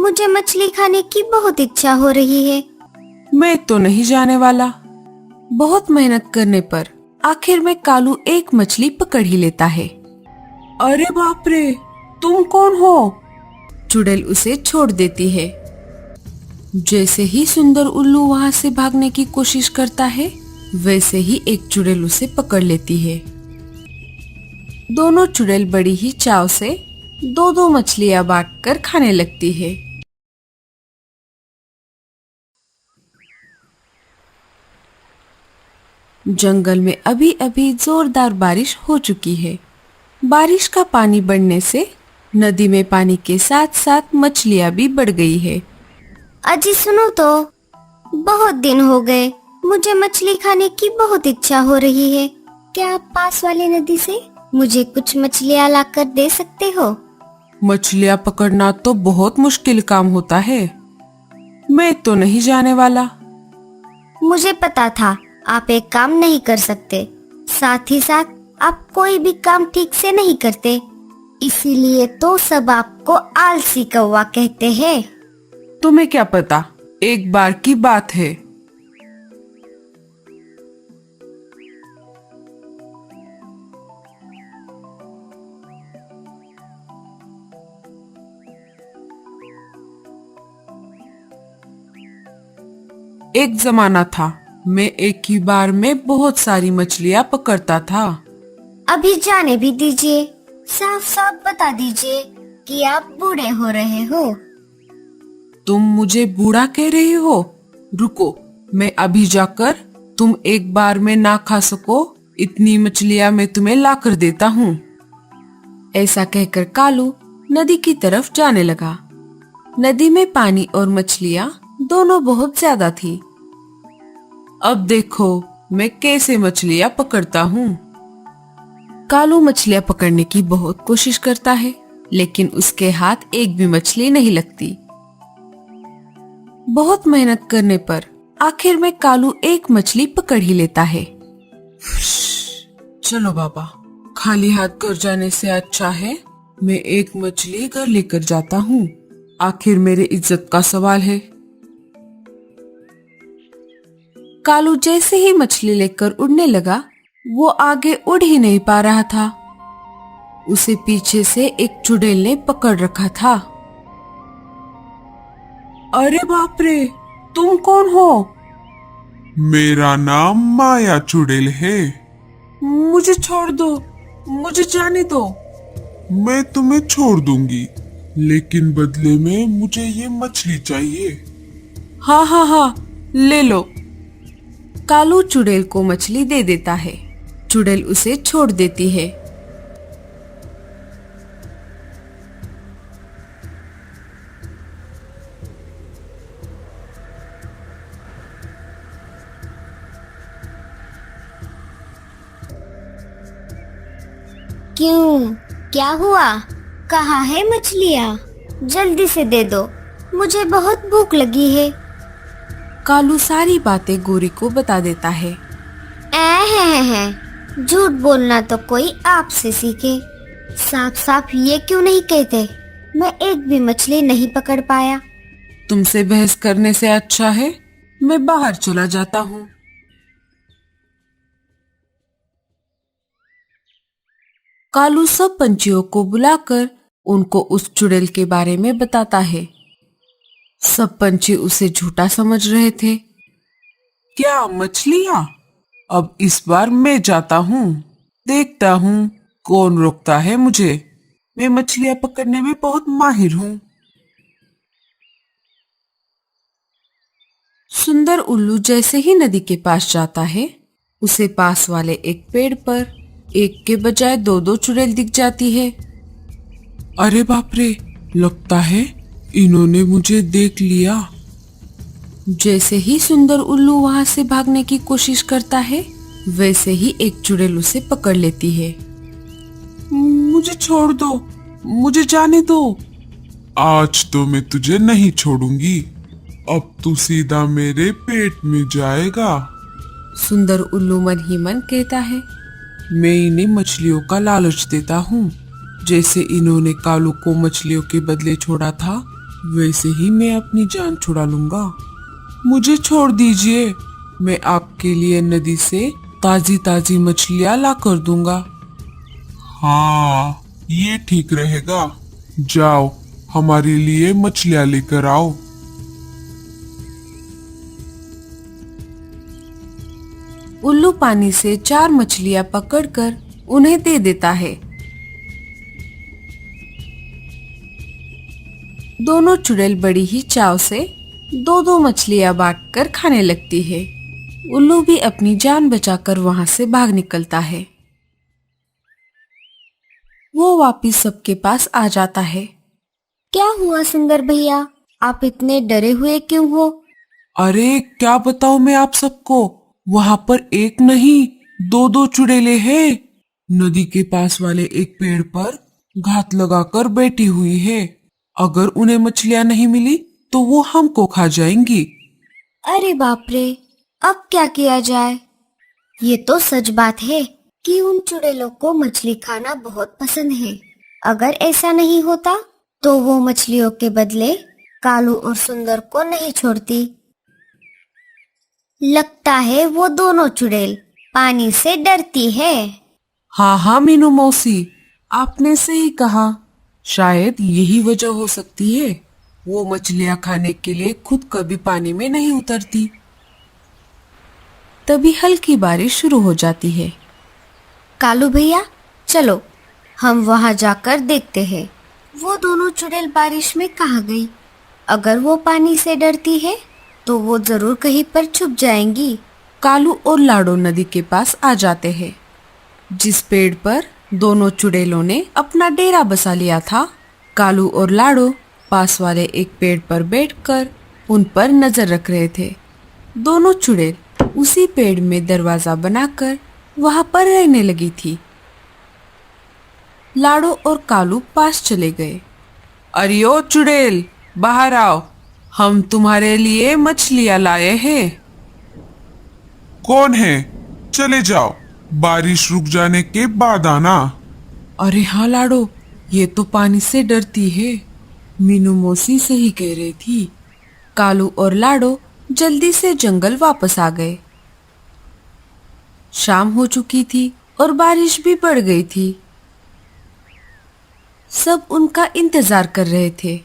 मुझे मछली खाने की बहुत इच्छा हो रही है। मैं तो नहीं जाने वाला। बहुत मेहनत करने पर आखिर में कालू एक मछली पकड़ ही लेता है। अरे बाप रे, तुम कौन हो? चुड़ैल उसे छोड़ देती है। जैसे ही सुंदर उल्लू वहां से भागने की कोशिश करता है, वैसे ही एक चुड़ैल उसे पकड़ लेती है। दोनों चुड़ैल बड़ी ही चाव से दो दो मछलियां बांटकर खाने लगती है। जंगल में अभी अभी जोरदार बारिश हो चुकी है। बारिश का पानी बढ़ने से नदी में पानी के साथ साथ मछलियां भी बढ़ गई है। अजी सुनो तो, बहुत दिन हो गए, मुझे मछली खाने की बहुत इच्छा हो रही है। क्या आप पास वाली नदी से मुझे कुछ मछलियाँ लाकर दे सकते हो? मछलियां पकड़ना तो बहुत मुश्किल काम होता है। मैं तो नहीं जाने वाला। मुझे पता था आप एक काम नहीं कर सकते, साथ ही साथ आप कोई भी काम ठीक से नहीं करते, इसीलिए तो सब आपको आलसी कौवा कहते हैं। तुम्हें क्या पता, एक बार की बात है। एक जमाना था, मैं एक ही बार में बहुत सारी मछलियां पकड़ता था। अभी जाने भी दीजिए, साफ साफ बता दीजिए कि आप बूढ़े हो रहे हो। तुम मुझे बूढ़ा कह रही हो? रुको, मैं अभी जाकर तुम एक बार में ना खा सको इतनी मछलियां मैं तुम्हें लाकर देता हूँ। ऐसा कहकर कालू नदी की तरफ जाने लगा। नदी में पानी और मछलियां दोनों बहुत ज्यादा थी। अब देखो मैं कैसे मछलियां पकड़ता हूँ। कालू मछलियां पकड़ने की बहुत कोशिश करता है, लेकिन उसके हाथ एक भी मछली नहीं लगती। बहुत मेहनत करने पर आखिर में कालू एक मछली पकड़ ही लेता है। चलो बाबा, खाली हाथ घर जाने से अच्छा है मैं एक मछली घर लेकर जाता हूँ। आखिर मेरे इज्जत का सवाल है। कालू जैसे ही मछली लेकर उड़ने लगा, वो आगे उड़ ही नहीं पा रहा था। उसे पीछे से एक चुड़ैल ने पकड़ रखा था। अरे बाप रे, तुम कौन हो? मेरा नाम माया चुड़ैल है। मुझे छोड़ दो, मुझे जाने दो। मैं तुम्हें छोड़ दूंगी, लेकिन बदले में मुझे ये मछली चाहिए। हाँ हाँ हाँ, ले लो। कालू चुड़ैल को मछली दे देता है। चुड़ैल उसे छोड़ देती है। क्यों, क्या हुआ? कहाँ है मछलियाँ? जल्दी से दे दो, मुझे बहुत भूख लगी है। कालू सारी बातें गोरी को बता देता है। झूठ बोलना तो कोई आपसे सीखे। साफ साफ ये क्यों नहीं कहते, मैं एक भी मछली नहीं पकड़ पाया। तुमसे बहस करने से अच्छा है मैं बाहर चला जाता हूँ। कालू सब पंछियों को बुलाकर उनको उस चुड़ैल के बारे में बताता है। सब पंछी उसे झूठा समझ रहे थे। क्या मछलियाँ? अब इस बार मैं जाता हूँ, देखता हूँ कौन रोकता है मुझे। मैं मछलियाँ पकड़ने में बहुत माहिर हूँ। सुंदर उल्लू जैसे ही नदी के पास जाता है, उसे पास वाले एक पेड़ पर एक के बजाय दो दो चुड़ैल दिख जाती है। अरे बाप रे, लगता है इन्होंने मुझे देख लिया। जैसे ही सुंदर उल्लू वहां से भागने की कोशिश करता है, वैसे ही एक चुड़ैल उसे पकड़ लेती है। मुझे छोड़ दो, मुझे जाने दो। आज तो मैं तुझे नहीं छोड़ूंगी, अब तू सीधा मेरे पेट में जाएगा। सुंदर उल्लू मन ही मन कहता है। मैं इन्हें मछलियों का लालच देता हूँ। जैसे इन्होंने कालू को मछलियों के बदले छोड़ा था, वैसे ही मैं अपनी जान छुड़ा लूंगा। मुझे छोड़ दीजिए, मैं आपके लिए नदी से ताजी ताजी मछलियां ला कर दूंगा। हाँ, ये ठीक रहेगा। जाओ, हमारे लिए मछलियां लेकर आओ। उल्लू पानी से 4 मछलियां पकड़कर उन्हें दे देता है। दोनों चुड़ैल बड़ी ही चाव से 2-2 मछलियां बांटकर खाने लगती है। उल्लू भी अपनी जान बचाकर वहां से भाग निकलता है। वो वापिस सबके पास आ जाता है। क्या हुआ सुंदर भैया, आप इतने डरे हुए क्यों हो? अरे क्या बताऊं मैं आप सबको, वहां पर एक नहीं 2-2 चुड़ैले हैं। नदी के पास वाले एक पेड़ पर घात लगाकर बैठी हुई है। अगर उन्हें मछलियां नहीं मिली तो वो हमको खा जाएंगी। अरे बाप रे, अब क्या किया जाए? ये तो सच बात है कि उन चुड़ैलों को मछली खाना बहुत पसंद है। अगर ऐसा नहीं होता तो वो मछलियों के बदले कालू और सुंदर को नहीं छोड़ती। लगता है वो दोनों चुड़ैल पानी से डरती है। हाँ हाँ मीनू मौसी, आपने सही कहा। शायद यही वजह हो सकती है। वो मछलियां खाने के लिए खुद कभी पानी में नहीं उतरती। तभी हल्की बारिश शुरू हो जाती है। कालू भैया, चलो हम वहां जाकर देखते हैं वो दोनों चुड़ैल बारिश में कहाँ गई। अगर वो पानी से डरती है तो वो जरूर कहीं पर छुप जाएंगी। कालू और लाडो नदी के पास आ जाते हैं, जिस पेड़ पर दोनों चुड़ैलों ने अपना डेरा बसा लिया था। कालू और लाडो पास वाले एक पेड़ पर बैठकर उन पर नजर रख रहे थे। दोनों चुड़ैल उसी पेड़ में दरवाजा बनाकर वहां पर रहने लगी थी। लाडो और कालू पास चले गए। अरे ओ चुड़ैल, बाहर आओ, हम तुम्हारे लिए मछलियां लाए हैं। कौन है? चले जाओ, बारिश रुक जाने के बाद आना। अरे हाँ लाडो, ये तो पानी से डरती है। मीनू मौसी सही कह रही थी। कालू और लाडो जल्दी से जंगल वापस आ गए। शाम हो चुकी थी और बारिश भी बढ़ गई थी। सब उनका इंतजार कर रहे थे।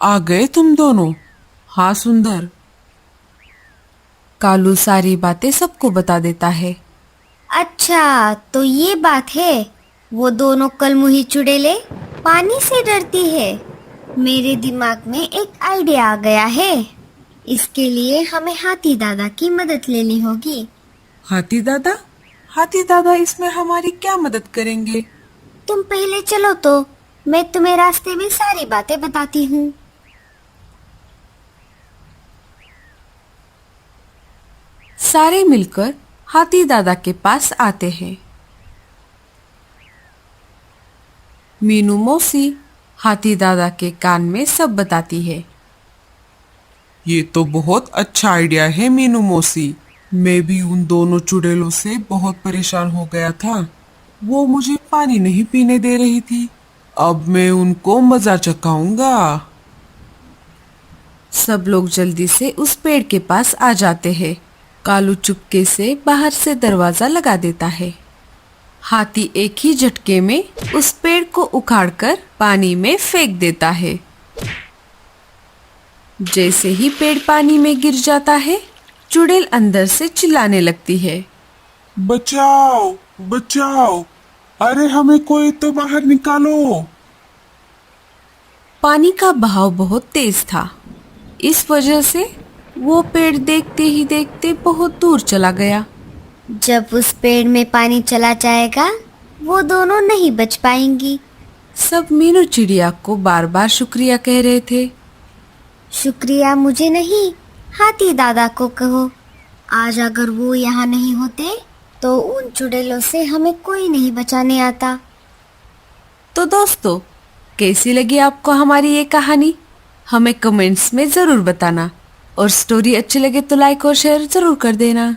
आ गए तुम दोनों? हाँ सुंदर। कालू सारी बातें सबको बता देता है। अच्छा, तो ये बात है, वो दोनों कलमुही चुड़ैले पानी से डरती है। मेरे दिमाग में एक आइडिया आ गया है। इसके लिए हमें हाथी दादा की मदद लेनी होगी। हाथी दादा? हाथी दादा इसमें हमारी क्या मदद करेंगे? तुम पहले चलो तो मैं तुम्हें रास्ते में सारी बातें बताती हूँ। सारे मिलकर हाथी दादा के पास आते हैं। मीनू मौसी हाथी दादा के कान में सब बताती है। ये तो बहुत अच्छा आइडिया है मीनू मौसी। मैं भी उन दोनों चुड़ैलों से बहुत परेशान हो गया था। वो मुझे पानी नहीं पीने दे रही थी। अब मैं उनको मजा चखाऊंगा। सब लोग जल्दी से उस पेड़ के पास आ जाते हैं। कालू चुपके से बाहर से दरवाजा लगा देता है। हाथी एक ही झटके में उस पेड़ को उखाड़कर पानी में फेंक देता है। जैसे ही पेड़ पानी में गिर जाता है, चुड़ैल अंदर से चिल्लाने लगती है। बचाओ बचाओ, अरे हमें कोई तो बाहर निकालो। पानी का बहाव बहुत तेज था। इस वजह से वो पेड़ देखते ही देखते बहुत दूर चला गया। जब उस पेड़ में पानी चला जाएगा वो दोनों नहीं बच पाएंगी। सब मीनू चिड़िया को बार बार शुक्रिया कह रहे थे। शुक्रिया मुझे नहीं, हाथी दादा को कहो। आज अगर वो यहाँ नहीं होते तो उन चुड़ैलों से हमें कोई नहीं बचाने आता। तो दोस्तों, कैसी लगी आपको हमारी ये कहानी? हमें कमेंट्स में जरूर बताना और स्टोरी अच्छी लगे तो लाइक और शेयर जरूर कर देना।